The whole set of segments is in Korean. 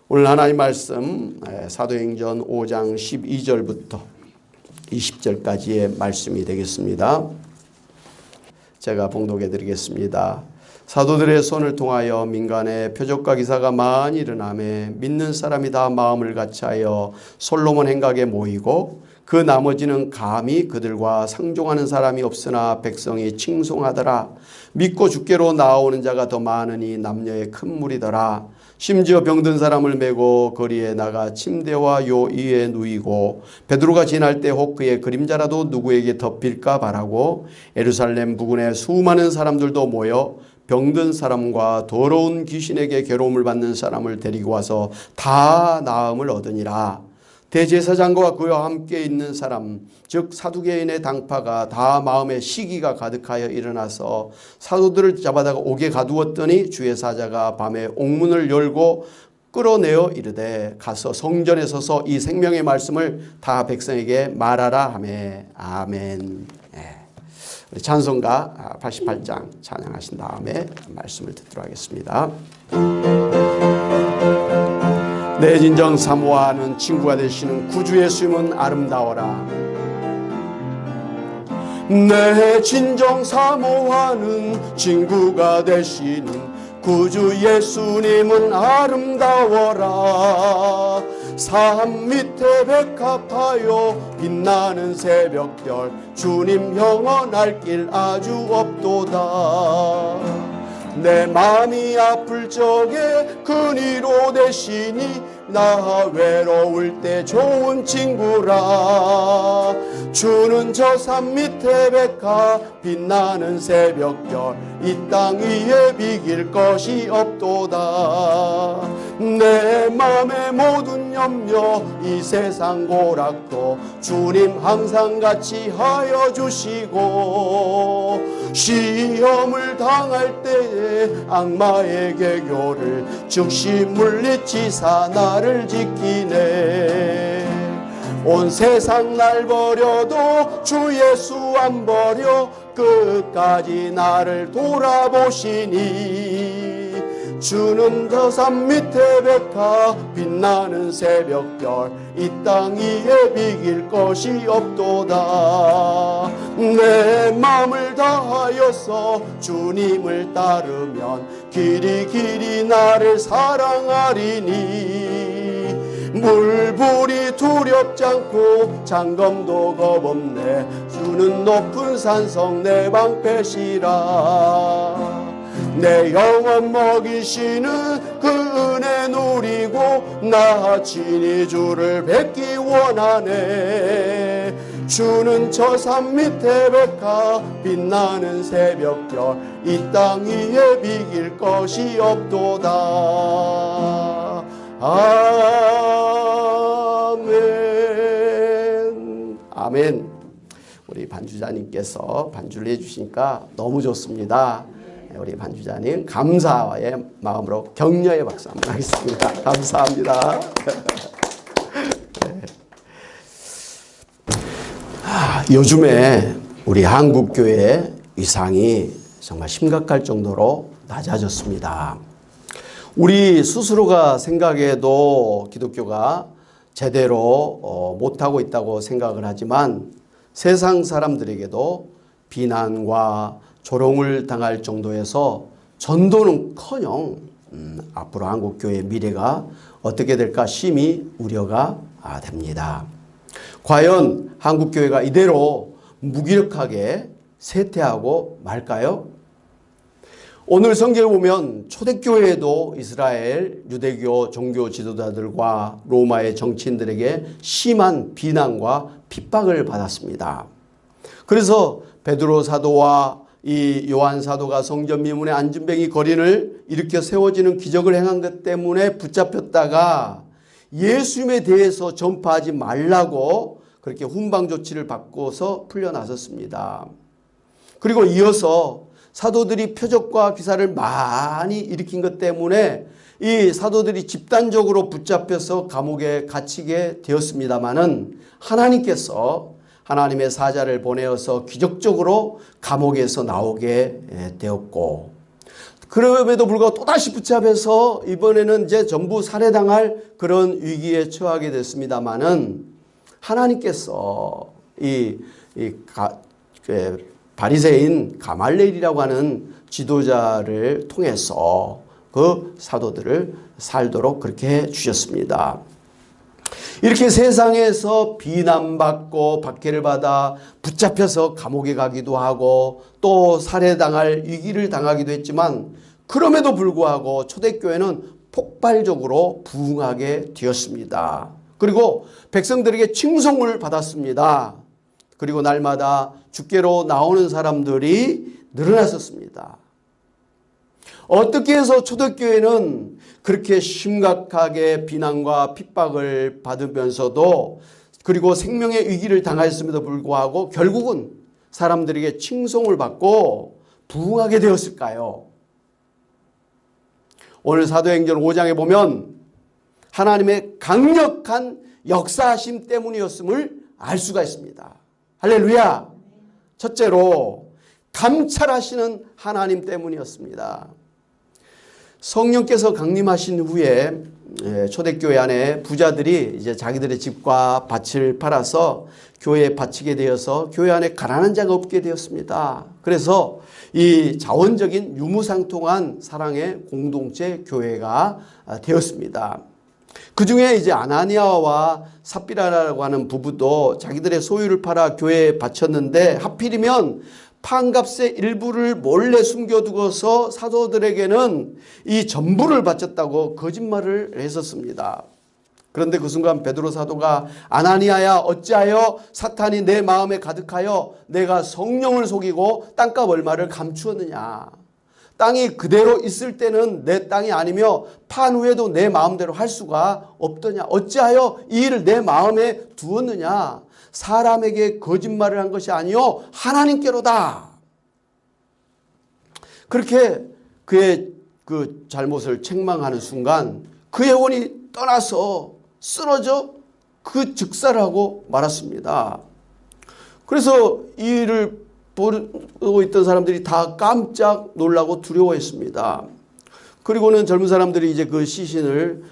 오늘 하나님 말씀 사도행전 5장 12절부터 20절까지의 말씀이 되겠습니다. 제가 봉독해 드리겠습니다. 사도들의 손을 통하여 민간에 표적과 기사가 많이 일어나매 믿는 사람이 다 마음을 같이하여 솔로몬 행각에 모이고 그 나머지는 감히 그들과 상종하는 사람이 없으나 백성이 칭송하더라. 믿고 주께로 나아오는 자가 더 많으니 남녀의 큰 무리더라. 심지어 병든 사람을 메고 거리에 나가 침대와 요 위에 누이고 베드로가 지날 때 혹 그의 그림자라도 누구에게 덮일까 바라고 예루살렘 부근에 수많은 사람들도 모여 병든 사람과 더러운 귀신에게 괴로움을 받는 사람을 데리고 와서 다 나음을 얻으니라. 대제사장과 그와 함께 있는 사람 즉 사두개인의 당파가 다 마음에 시기가 가득하여 일어나서 사도들을 잡아다가 옥에 가두었더니 주의 사자가 밤에 옥문을 열고 끌어내어 이르되 가서 성전에 서서 이 생명의 말씀을 다 백성에게 말하라 하매. 아멘. 우리 찬송가 88장 찬양하신 다음에 말씀을 듣도록 하겠습니다. 내 진정 사모하는 친구가 되시는 구주 예수님은 아름다워라. 내 진정 사모하는 친구가 되시는 구주 예수님은 아름다워라. 산 밑에 백합하여 빛나는 새벽별 주님 영원할 길 아주 없도다. 내 마음이 아플 적에 근위로 되시니 나 외로울 때 좋은 친구라. 주는 저 산 밑에 백합 빛나는 새벽별 이 땅 위에 비길 것이 없도다. 내 맘의 모든 염려 이 세상 고락도 주님 항상 같이 하여 주시고 시험을 당할 때에 악마의 개교를 즉시 물리치사 나를 지키네. 온 세상 날 버려도 주 예수 안 버려 끝까지 나를 돌아보시니. 주는 저 산 밑에 백합 빛나는 새벽별 이 땅 위에 비길 것이 없도다. 내 마음을 다하여서 주님을 따르면 길이 나를 사랑하리니. 물불이 두렵지 않고 장검도 겁없네. 주는 높은 산성 내 방패시라. 내 영혼 먹이시는 그 은혜 누리고 나 친히 주를 뵙기 원하네. 주는 저 산 밑에 백합 빛나는 새벽별 이 땅 위에 비길 것이 없도다. 아멘. 아멘. 우리 반주자님께서 반주를 해주시니까 너무 좋습니다. 우리 반주자님 감사의 마음으로 격려의 박수 한번 하겠습니다. 감사합니다. 요즘에 우리 한국교회 위상이 정말 심각할 정도로 낮아졌습니다. 우리 스스로가 생각해도 기독교가 제대로 못하고 있다고 생각을 하지만 세상 사람들에게도 비난과 조롱을 당할 정도에서 전도는커녕 앞으로 한국교회의 미래가 어떻게 될까 심히 우려가 됩니다. 과연 한국교회가 이대로 무기력하게 쇠퇴하고 말까요? 오늘 성경을 보면 초대교회에도 이스라엘 유대교 종교 지도자들과 로마의 정치인들에게 심한 비난과 핍박을 받았습니다. 그래서 베드로 사도와 이 요한 사도가 성전 미문의 안진뱅이 거린을 일으켜 세워지는 기적을 행한 것 때문에 붙잡혔다가 예수님에 대해서 전파하지 말라고 그렇게 훈방 조치를 받고서 풀려나섰습니다. 그리고 이어서 사도들이 표적과 기사를 많이 일으킨 것 때문에 이 사도들이 집단적으로 붙잡혀서 감옥에 갇히게 되었습니다마는 하나님께서 하나님의 사자를 보내어서 기적적으로 감옥에서 나오게 되었고 그럼에도 불구하고 또다시 붙잡혀서 이번에는 이제 전부 살해당할 그런 위기에 처하게 됐습니다마는 하나님께서 바리새인 가말레일이라고 하는 지도자를 통해서 그 사도들을 살도록 그렇게 해 주셨습니다. 이렇게 세상에서 비난받고 박해를 받아 붙잡혀서 감옥에 가기도 하고 또 살해당할 위기를 당하기도 했지만 그럼에도 불구하고 초대교회는 폭발적으로 부흥하게 되었습니다. 그리고 백성들에게 칭송을 받았습니다. 그리고 날마다 주께로 나오는 사람들이 늘어났었습니다. 어떻게 해서 초대교회는 그렇게 심각하게 비난과 핍박을 받으면서도 그리고 생명의 위기를 당하였음에도 불구하고 결국은 사람들에게 칭송을 받고 부흥하게 되었을까요? 오늘 사도행전 5장에 보면 하나님의 강력한 역사하심 때문이었음을 알 수가 있습니다. 할렐루야! 첫째로 감찰하시는 하나님 때문이었습니다. 성령께서 강림하신 후에 초대교회 안에 부자들이 이제 자기들의 집과 밭을 팔아서 교회에 바치게 되어서 교회 안에 가난한 자가 없게 되었습니다. 그래서 이 자원적인 유무상통한 사랑의 공동체 교회가 되었습니다. 그 중에 이제 아나니아와 삽비라라고 하는 부부도 자기들의 소유를 팔아 교회에 바쳤는데 하필이면 판값의 일부를 몰래 숨겨두고서 사도들에게는 이 전부를 바쳤다고 거짓말을 했었습니다. 그런데 그 순간 베드로 사도가 아나니아야 어찌하여 사탄이 내 마음에 가득하여 내가 성령을 속이고 땅값 얼마를 감추었느냐. 땅이 그대로 있을 때는 내 땅이 아니며 판 후에도 내 마음대로 할 수가 없더냐. 어찌하여 이 일을 내 마음에 두었느냐. 사람에게 거짓말을 한 것이 아니요 하나님께로다. 그렇게 그의 그 잘못을 책망하는 순간 그의 영혼이 떠나서 쓰러져 그 즉사를 하고 말았습니다. 그래서 이 일을 보고 있던 사람들이 다 깜짝 놀라고 두려워했습니다. 그리고는 젊은 사람들이 이제 그 시신을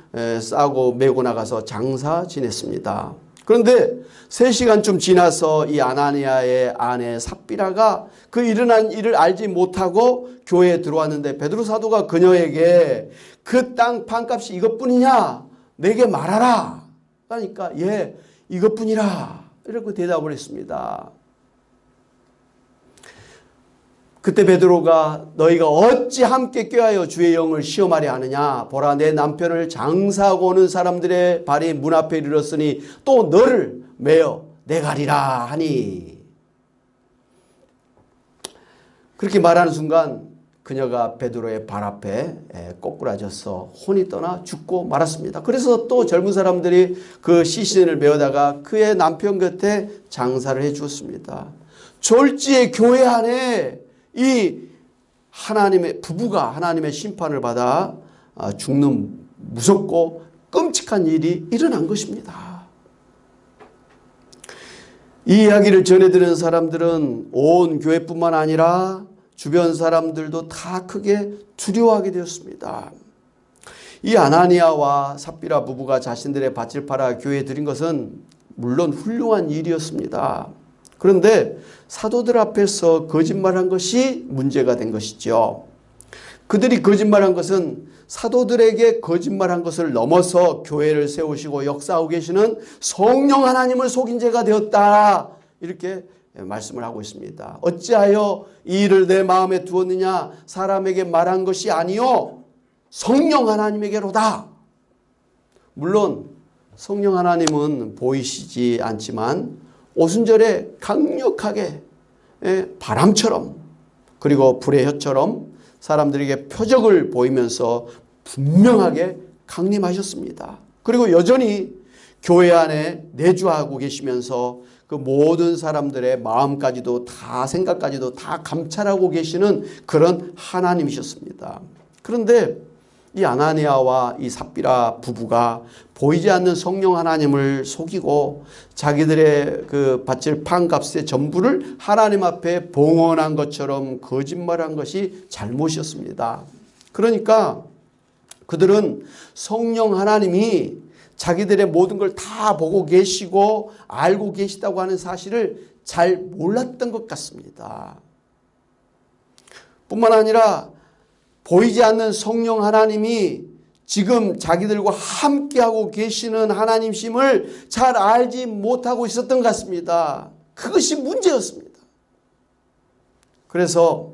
싸고 메고 나가서 장사 지냈습니다. 그런데 3시간쯤 지나서 이 아나니아의 아내 삽비라가 그 일어난 일을 알지 못하고 교회에 들어왔는데 베드로 사도가 그녀에게 그 땅 판값이 이것뿐이냐? 내게 말하라. 그러니까 예, 이것뿐이라. 이렇게 대답을 했습니다. 그때 베드로가 너희가 어찌 함께 꾀하여 주의 영을 시험하려 하느냐. 보라 내 남편을 장사하고 오는 사람들의 발이 문 앞에 이르렀으니 또 너를 매어 내가리라 하니. 그렇게 말하는 순간 그녀가 베드로의 발 앞에 꼬꾸라져서 혼이 떠나 죽고 말았습니다. 그래서 또 젊은 사람들이 그 시신을 메어다가 그의 남편 곁에 장사를 해 주었습니다. 졸지에 교회 안에 이 하나님의 부부가 하나님의 심판을 받아 죽는 무섭고 끔찍한 일이 일어난 것입니다. 이 이야기를 전해드리는 사람들은 온 교회뿐만 아니라 주변 사람들도 다 크게 두려워하게 되었습니다. 이 아나니아와 삽비라 부부가 자신들의 밭을 팔아 교회에 드린 것은 물론 훌륭한 일이었습니다. 그런데 사도들 앞에서 거짓말한 것이 문제가 된 것이죠. 그들이 거짓말한 것은 사도들에게 거짓말한 것을 넘어서 교회를 세우시고 역사하고 계시는 성령 하나님을 속인 죄가 되었다. 이렇게 말씀을 하고 있습니다. 어찌하여 이 일을 내 마음에 두었느냐. 사람에게 말한 것이 아니요 성령 하나님에게로다. 물론 성령 하나님은 보이시지 않지만 오순절에 강력하게 바람처럼 그리고 불의 혀처럼 사람들에게 표적을 보이면서 분명하게 강림하셨습니다. 그리고 여전히 교회 안에 내주하고 계시면서 그 모든 사람들의 마음까지도 다 생각까지도 다 감찰하고 계시는 그런 하나님이셨습니다. 그런데 이 아나니아와 이 삽비라 부부가 보이지 않는 성령 하나님을 속이고 자기들의 그 바칠 판값의 전부를 하나님 앞에 봉헌한 것처럼 거짓말한 것이 잘못이었습니다. 그러니까 그들은 성령 하나님이 자기들의 모든 걸 다 보고 계시고 알고 계시다고 하는 사실을 잘 몰랐던 것 같습니다. 뿐만 아니라 보이지 않는 성령 하나님이 지금 자기들과 함께하고 계시는 하나님심을 잘 알지 못하고 있었던 것 같습니다. 그것이 문제였습니다. 그래서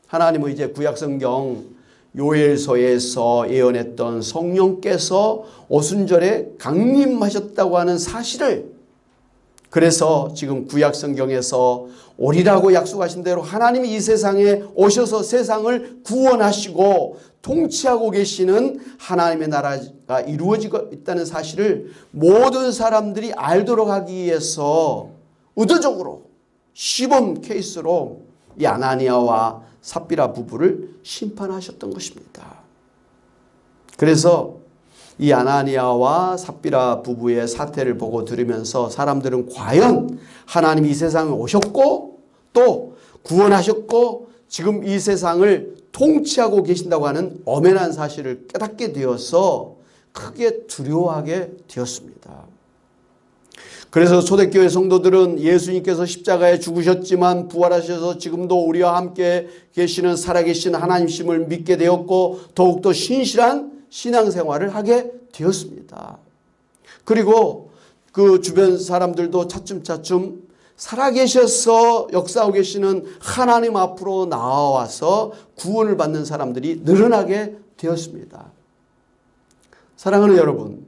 하나님은 이제 구약성경 요엘서에서 예언했던 성령께서 오순절에 강림하셨다고 하는 사실을, 그래서 지금 구약성경에서 오리라고 약속하신 대로 하나님이 이 세상에 오셔서 세상을 구원하시고 통치하고 계시는 하나님의 나라가 이루어지고 있다는 사실을 모든 사람들이 알도록 하기 위해서 의도적으로 시범 케이스로 이 아나니아와 삽비라 부부를 심판하셨던 것입니다. 그래서 이 아나니아와 삽비라 부부의 사태를 보고 들으면서 사람들은 과연 하나님이 이 세상에 오셨고 또 구원하셨고 지금 이 세상을 통치하고 계신다고 하는 엄연한 사실을 깨닫게 되어서 크게 두려워하게 되었습니다. 그래서 초대교회 성도들은 예수님께서 십자가에 죽으셨지만 부활하셔서 지금도 우리와 함께 계시는 살아계신 하나님심을 믿게 되었고 더욱더 신실한 신앙생활을 하게 되었습니다. 그리고 그 주변 사람들도 차츰차츰 살아계셔서 역사하고 계시는 하나님 앞으로 나와서 구원을 받는 사람들이 늘어나게 되었습니다. 사랑하는 여러분,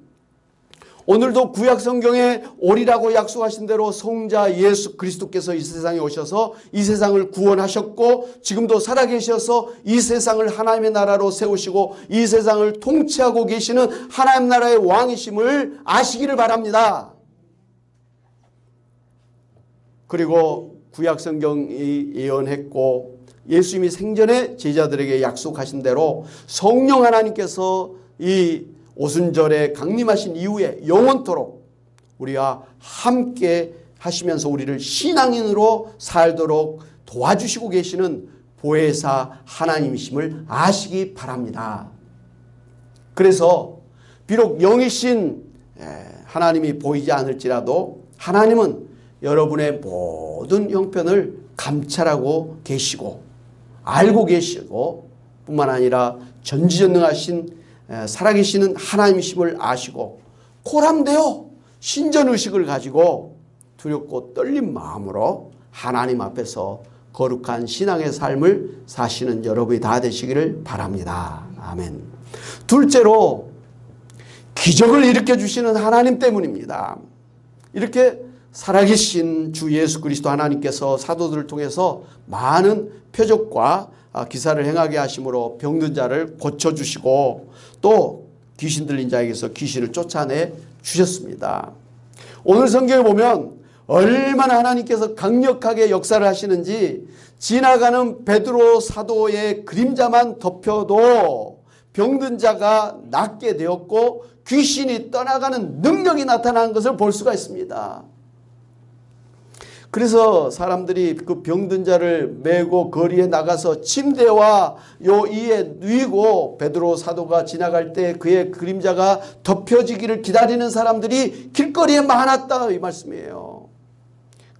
오늘도 구약성경에 오리라고 약속하신 대로 성자 예수 그리스도께서 이 세상에 오셔서 이 세상을 구원하셨고 지금도 살아계셔서 이 세상을 하나님의 나라로 세우시고 이 세상을 통치하고 계시는 하나님 나라의 왕이심을 아시기를 바랍니다. 그리고 구약성경이 예언했고 예수님이 생전에 제자들에게 약속하신 대로 성령 하나님께서 이 오순절에 강림하신 이후에 영원토록 우리와 함께 하시면서 우리를 신앙인으로 살도록 도와주시고 계시는 보혜사 하나님이심을 아시기 바랍니다. 그래서 비록 영이신 하나님이 보이지 않을지라도 하나님은 여러분의 모든 형편을 감찰하고 계시고 알고 계시고 뿐만 아니라 전지전능하신 살아계시는 하나님이심을 아시고 코람되어 신전의식을 가지고 두렵고 떨린 마음으로 하나님 앞에서 거룩한 신앙의 삶을 사시는 여러분이 다 되시기를 바랍니다. 아멘. 둘째로 기적을 일으켜 주시는 하나님 때문입니다. 이렇게 살아계신 주 예수 그리스도 하나님께서 사도들을 통해서 많은 표적과 기사를 행하게 하심으로 병든 자를 고쳐주시고 또 귀신 들린 자에게서 귀신을 쫓아내 주셨습니다. 오늘 성경에 보면 얼마나 하나님께서 강력하게 역사를 하시는지 지나가는 베드로 사도의 그림자만 덮여도 병든 자가 낫게 되었고 귀신이 떠나가는 능력이 나타나는 것을 볼 수가 있습니다. 그래서 사람들이 그 병든 자를 메고 거리에 나가서 침대와 요 이에 누이고 베드로 사도가 지나갈 때 그의 그림자가 덮여지기를 기다리는 사람들이 길거리에 많았다 이 말씀이에요.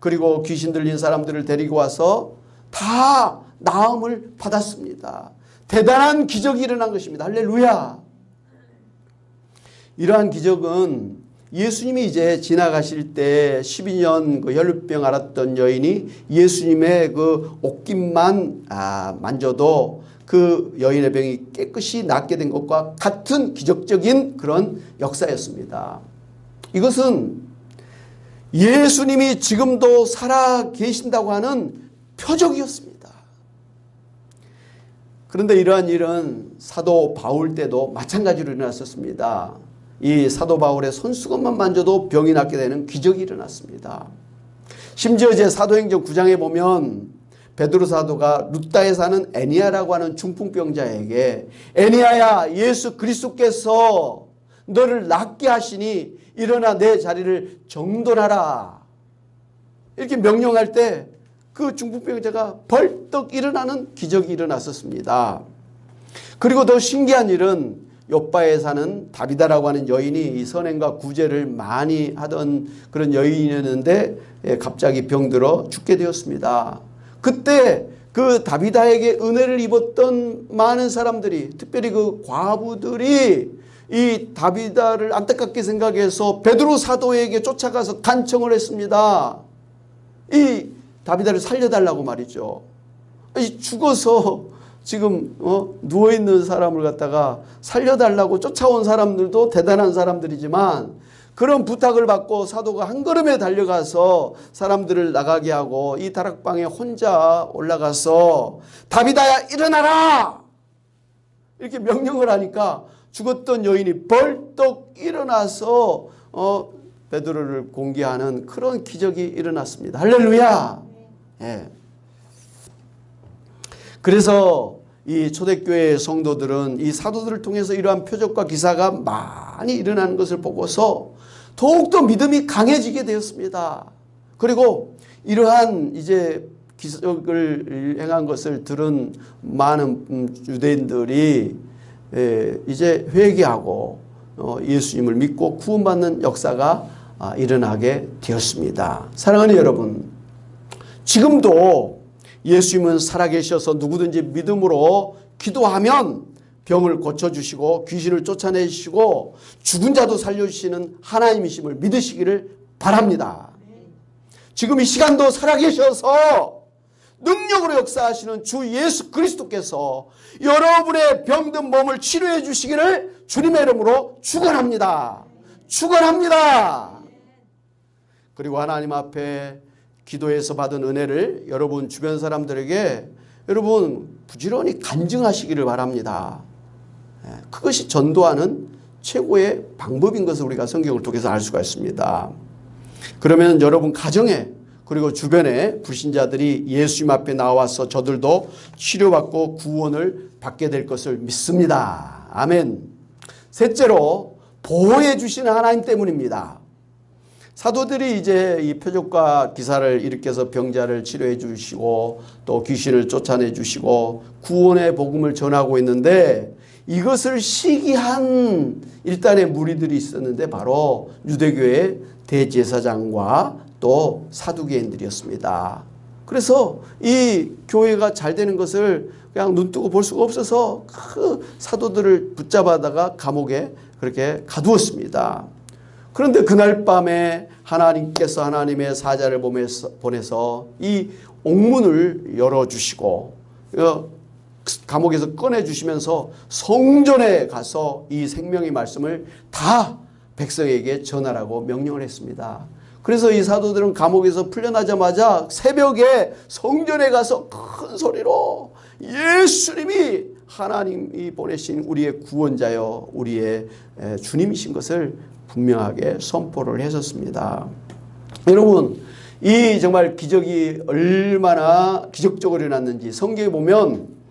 그리고 귀신 들린 사람들을 데리고 와서 다 나음을 받았습니다. 대단한 기적이 일어난 것입니다. 할렐루야. 이러한 기적은 예수님이 이제 지나가실 때 12년 그 혈루병 앓았던 여인이 예수님의 그 옷깃만 만져도 그 여인의 병이 깨끗이 낫게 된 것과 같은 기적적인 그런 역사였습니다. 이것은 예수님이 지금도 살아 계신다고 하는 표적이었습니다. 그런데 이러한 일은 사도 바울 때도 마찬가지로 일어났었습니다. 이 사도 바울의 손수건만 만져도 병이 낫게 되는 기적이 일어났습니다. 심지어 제 사도행전 9장에 보면 베드로 사도가 루다에 사는 애니아라고 하는 중풍병자에게 애니아야 예수 그리스도께서 너를 낫게 하시니 일어나 내 자리를 정돈하라 이렇게 명령할 때 그 중풍병자가 벌떡 일어나는 기적이 일어났었습니다. 그리고 더 신기한 일은 욥바에 사는 다비다라고 하는 여인이 이 선행과 구제를 많이 하던 그런 여인이었는데 갑자기 병들어 죽게 되었습니다. 그때 그 다비다에게 은혜를 입었던 많은 사람들이, 특별히 그 과부들이 이 다비다를 안타깝게 생각해서 베드로 사도에게 쫓아가서 간청을 했습니다. 이 다비다를 살려달라고 말이죠. 죽어서 지금 누워있는 사람을 갖다가 살려달라고 쫓아온 사람들도 대단한 사람들이지만, 그런 부탁을 받고 사도가 한 걸음에 달려가서 사람들을 나가게 하고 이 다락방에 혼자 올라가서 다비다야 일어나라 이렇게 명령을 하니까 죽었던 여인이 벌떡 일어나서 베드로를 공개하는 그런 기적이 일어났습니다. 할렐루야. 예. 그래서 이 초대교회 성도들은 이 사도들을 통해서 이러한 표적과 기사가 많이 일어나는 것을 보고서 더욱더 믿음이 강해지게 되었습니다. 그리고 이러한 이제 기적을 행한 것을 들은 많은 유대인들이 이제 회개하고 예수님을 믿고 구원받는 역사가 일어나게 되었습니다. 사랑하는 여러분, 지금도 예수님은 살아계셔서 누구든지 믿음으로 기도하면 병을 고쳐주시고 귀신을 쫓아내시고 죽은 자도 살려주시는 하나님이심을 믿으시기를 바랍니다. 지금 이 시간도 살아계셔서 능력으로 역사하시는 주 예수 그리스도께서 여러분의 병든 몸을 치료해 주시기를 주님의 이름으로 축원합니다. 축원합니다. 그리고 하나님 앞에 기도해서 받은 은혜를 여러분 주변 사람들에게 여러분 부지런히 간증하시기를 바랍니다. 그것이 전도하는 최고의 방법인 것을 우리가 성경을 통해서 알 수가 있습니다. 그러면 여러분 가정에 그리고 주변에 불신자들이 예수님 앞에 나와서 저들도 치료받고 구원을 받게 될 것을 믿습니다. 아멘. 셋째로 보호해 주시는 하나님 때문입니다. 사도들이 이제 이 표적과 기사를 일으켜서 병자를 치료해 주시고 또 귀신을 쫓아내 주시고 구원의 복음을 전하고 있는데, 이것을 시기한 일단의 무리들이 있었는데 바로 유대교의 대제사장과 또 사두개인들이었습니다. 그래서 이 교회가 잘 되는 것을 그냥 눈뜨고 볼 수가 없어서 그 사도들을 붙잡아다가 감옥에 그렇게 가두었습니다. 그런데 그날 밤에 하나님께서 하나님의 사자를 보내서 이 옥문을 열어주시고 감옥에서 꺼내주시면서 성전에 가서 이 생명의 말씀을 다 백성에게 전하라고 명령을 했습니다. 그래서 이 사도들은 감옥에서 풀려나자마자 새벽에 성전에 가서 큰 소리로 예수님이 하나님이 보내신 우리의 구원자여 우리의 주님이신 것을 분명하게 선포를 했었습니다. 여러분, 이 정말 기적이 얼마나 기적적으로 일어났는지 성경에 보면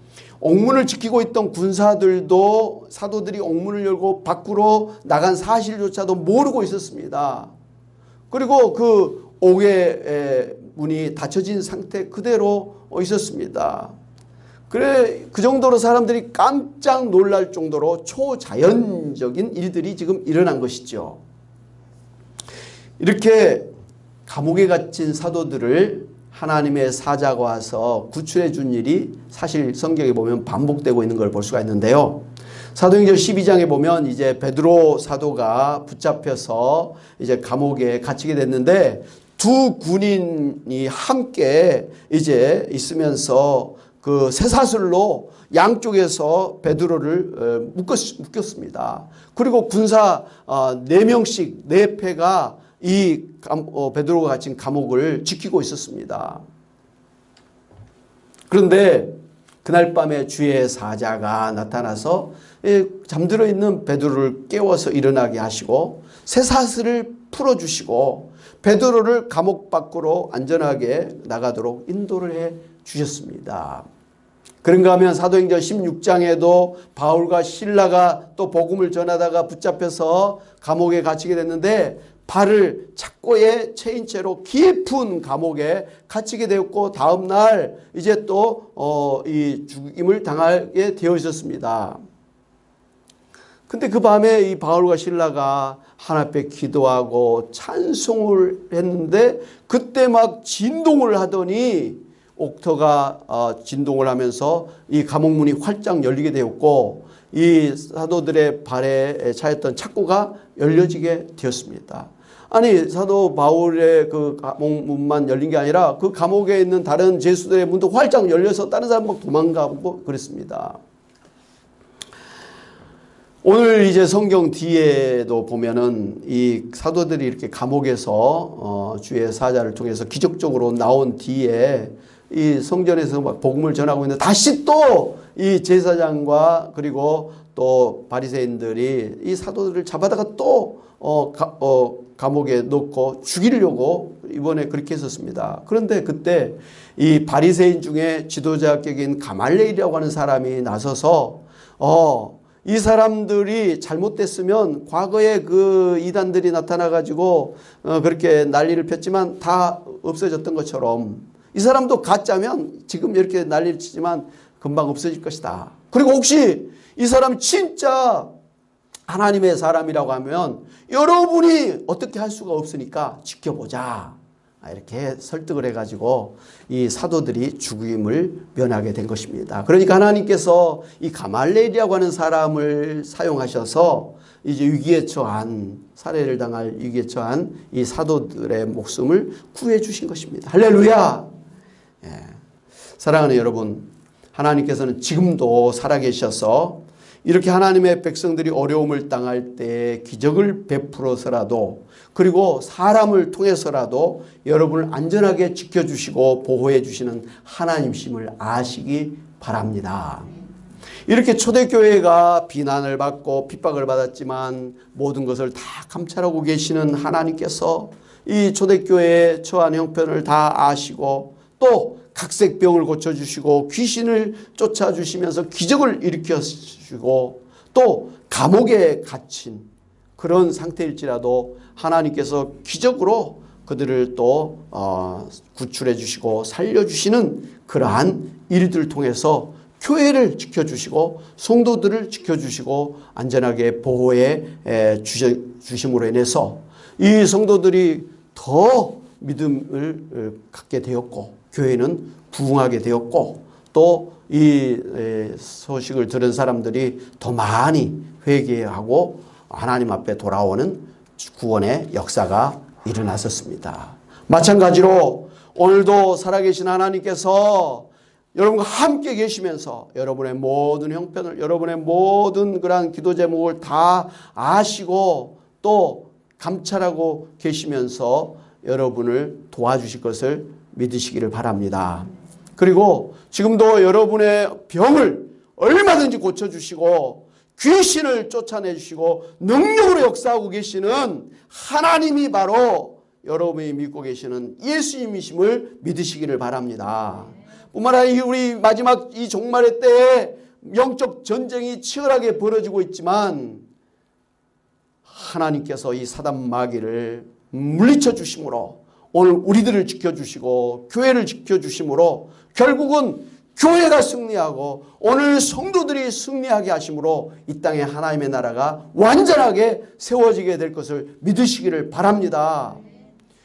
옥문을 지키고 있던 군사들도 사도들이 옥문을 열고 밖으로 나간 사실조차도 모르고 있었습니다. 그리고 그 옥의 문이 닫혀진 상태 그대로 있었습니다. 그래, 그 정도로 사람들이 깜짝 놀랄 정도로 초자연적인 일들이 지금 일어난 것이죠. 이렇게 감옥에 갇힌 사도들을 하나님의 사자가 와서 구출해 준 일이 사실 성경에 보면 반복되고 있는 걸 볼 수가 있는데요. 사도행전 12장에 보면 이제 베드로 사도가 붙잡혀서 이제 감옥에 갇히게 됐는데 두 군인이 함께 이제 있으면서 그 쇠사슬로 양쪽에서 베드로를 묶였습니다. 그리고 군사 4명씩 4패가 이 베드로가 갇힌 감옥을 지키고 있었습니다. 그런데 그날 밤에 주의 사자가 나타나서 잠들어 있는 베드로를 깨워서 일어나게 하시고 쇠사슬을 풀어주시고 베드로를 감옥 밖으로 안전하게 나가도록 인도를 해 주셨습니다. 그런가 하면 사도행전 16장에도 바울과 실라가 또 복음을 전하다가 붙잡혀서 감옥에 갇히게 됐는데 발을 착고에 채인 채로 깊은 감옥에 갇히게 되었고 다음 날 이제 또 이 죽임을 당하게 되어 있었습니다. 근데 그 밤에 이 바울과 실라가 하나님 앞에 기도하고 찬송을 했는데 그때 막 진동을 하더니 옥터가 진동을 하면서 이 감옥문이 활짝 열리게 되었고 이 사도들의 발에 차였던 착고가 열려지게 되었습니다. 아니 사도 바울의 그 감옥문만 열린 게 아니라 그 감옥에 있는 다른 죄수들의 문도 활짝 열려서 다른 사람 막 도망가고 그랬습니다. 오늘 이제 성경 뒤에도 보면은 이 사도들이 이렇게 감옥에서 주의 사자를 통해서 기적적으로 나온 뒤에 이 성전에서 막 복음을 전하고 있는데 다시 또 이 제사장과 그리고 또 바리새인들이 이 사도들을 잡아다가 또 감옥에 넣고 죽이려고 이번에 그렇게 했었습니다. 그런데 그때 이 바리새인 중에 지도자격인 가말레일이라고 하는 사람이 나서서 이 사람들이 잘못됐으면 과거에 그 이단들이 나타나 가지고 그렇게 난리를 폈지만 다 없어졌던 것처럼 이 사람도 가짜면 지금 이렇게 난리를 치지만 금방 없어질 것이다. 그리고 혹시 이 사람 진짜 하나님의 사람이라고 하면 여러분이 어떻게 할 수가 없으니까 지켜보자. 이렇게 설득을 해가지고 이 사도들이 죽임을 면하게 된 것입니다. 그러니까 하나님께서 이 가말레일이라고 하는 사람을 사용하셔서 이제 위기에 처한 살해를 당할 위기에 처한 이 사도들의 목숨을 구해 주신 것입니다. 할렐루야. 예. 사랑하는 여러분, 하나님께서는 지금도 살아계셔서 이렇게 하나님의 백성들이 어려움을 당할 때 기적을 베풀어서라도 그리고 사람을 통해서라도 여러분을 안전하게 지켜주시고 보호해 주시는 하나님심을 아시기 바랍니다. 이렇게 초대교회가 비난을 받고 핍박을 받았지만 모든 것을 다 감찰하고 계시는 하나님께서 이 초대교회에 처한 형편을 다 아시고 또 각색병을 고쳐주시고 귀신을 쫓아주시면서 기적을 일으켜주시고 또 감옥에 갇힌 그런 상태일지라도 하나님께서 기적으로 그들을 또 구출해 주시고 살려주시는 그러한 일들을 통해서 교회를 지켜주시고 성도들을 지켜주시고 안전하게 보호해 주심으로 인해서 이 성도들이 더 믿음을 갖게 되었고 교회는 부흥하게 되었고 또 이 소식을 들은 사람들이 더 많이 회개하고 하나님 앞에 돌아오는 구원의 역사가 일어났었습니다. 마찬가지로 오늘도 살아계신 하나님께서 여러분과 함께 계시면서 여러분의 모든 형편을 여러분의 모든 그러한 기도 제목을 다 아시고 또 감찰하고 계시면서 여러분을 도와주실 것을 믿으시기를 바랍니다. 그리고 지금도 여러분의 병을 얼마든지 고쳐주시고 귀신을 쫓아내주시고 능력으로 역사하고 계시는 하나님이 바로 여러분이 믿고 계시는 예수님이심을 믿으시기를 바랍니다. 뿐만 아니라 우리 마지막 이 종말의 때에 영적 전쟁이 치열하게 벌어지고 있지만 하나님께서 이 사단 마귀를 물리쳐 주심으로 오늘 우리들을 지켜주시고 교회를 지켜주심으로 결국은 교회가 승리하고 오늘 성도들이 승리하게 하심으로 이 땅에 하나님의 나라가 완전하게 세워지게 될 것을 믿으시기를 바랍니다.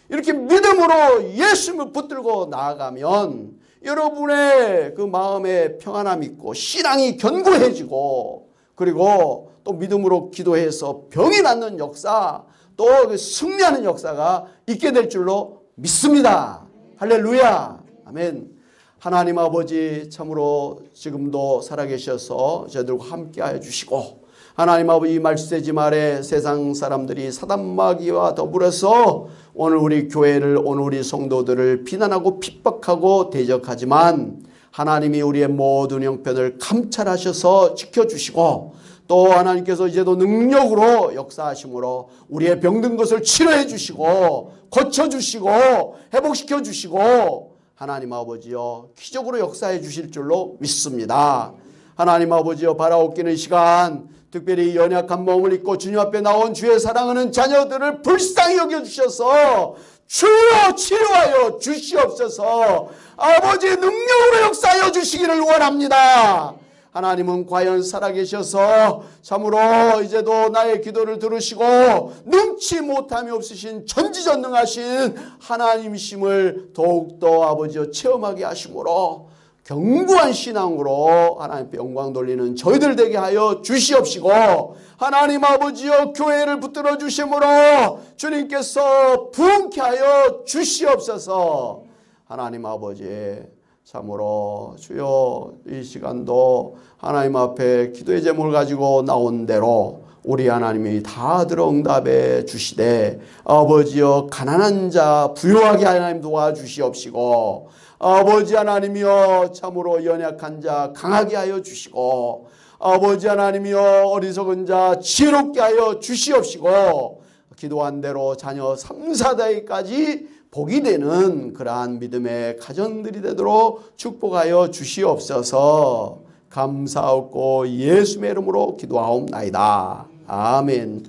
이렇게 믿음으로 예수님을 붙들고 나아가면 여러분의 그 마음에 평안함이 있고 신앙이 견고해지고 그리고 또 믿음으로 기도해서 병이 낫는 역사 또 승리하는 역사가 있게 될 줄로 믿습니다. 할렐루야. 아멘. 하나님 아버지 참으로 지금도 살아계셔서 저희들과 함께하여 주시고 하나님 아버지 말세지 말에 세상 사람들이 사단마귀와 더불어서 오늘 우리 교회를 오늘 우리 성도들을 비난하고 핍박하고 대적하지만 하나님이 우리의 모든 형편을 감찰하셔서 지켜주시고 또 하나님께서 이제도 능력으로 역사하심으로 우리의 병든 것을 치료해 주시고 고쳐주시고 회복시켜 주시고 하나님 아버지여 기적으로 역사해 주실 줄로 믿습니다. 하나님 아버지여 바라옵기는 시간 특별히 연약한 몸을 입고 주님 앞에 나온 주의 사랑하는 자녀들을 불쌍히 여겨주셔서 주여 치료하여 주시옵소서. 아버지의 능력으로 역사하여 주시기를 원합니다. 하나님은 과연 살아계셔서 참으로 이제도 나의 기도를 들으시고 능치 못함이 없으신 전지전능하신 하나님이심을 더욱더 아버지여 체험하게 하심으로 견고한 신앙으로 하나님께 영광 돌리는 저희들 되게 하여 주시옵시고, 하나님 아버지여 교회를 붙들어 주심으로 주님께서 부흥케 하여 주시옵소서. 하나님 아버지 참으로 주여 이 시간도 하나님 앞에 기도의 제목을 가지고 나온 대로 우리 하나님이 다 들어 응답해 주시되, 아버지여 가난한 자 부유하게 하나님 도와주시옵시고, 아버지 하나님이여 참으로 연약한 자 강하게 하여 주시고, 아버지 하나님이여 어리석은 자 지혜롭게 하여 주시옵시고, 기도한 대로 자녀 3, 4대까지 복이 되는 그러한 믿음의 가정들이 되도록 축복하여 주시옵소서. 감사하고 예수의 이름으로 기도하옵나이다. 아멘.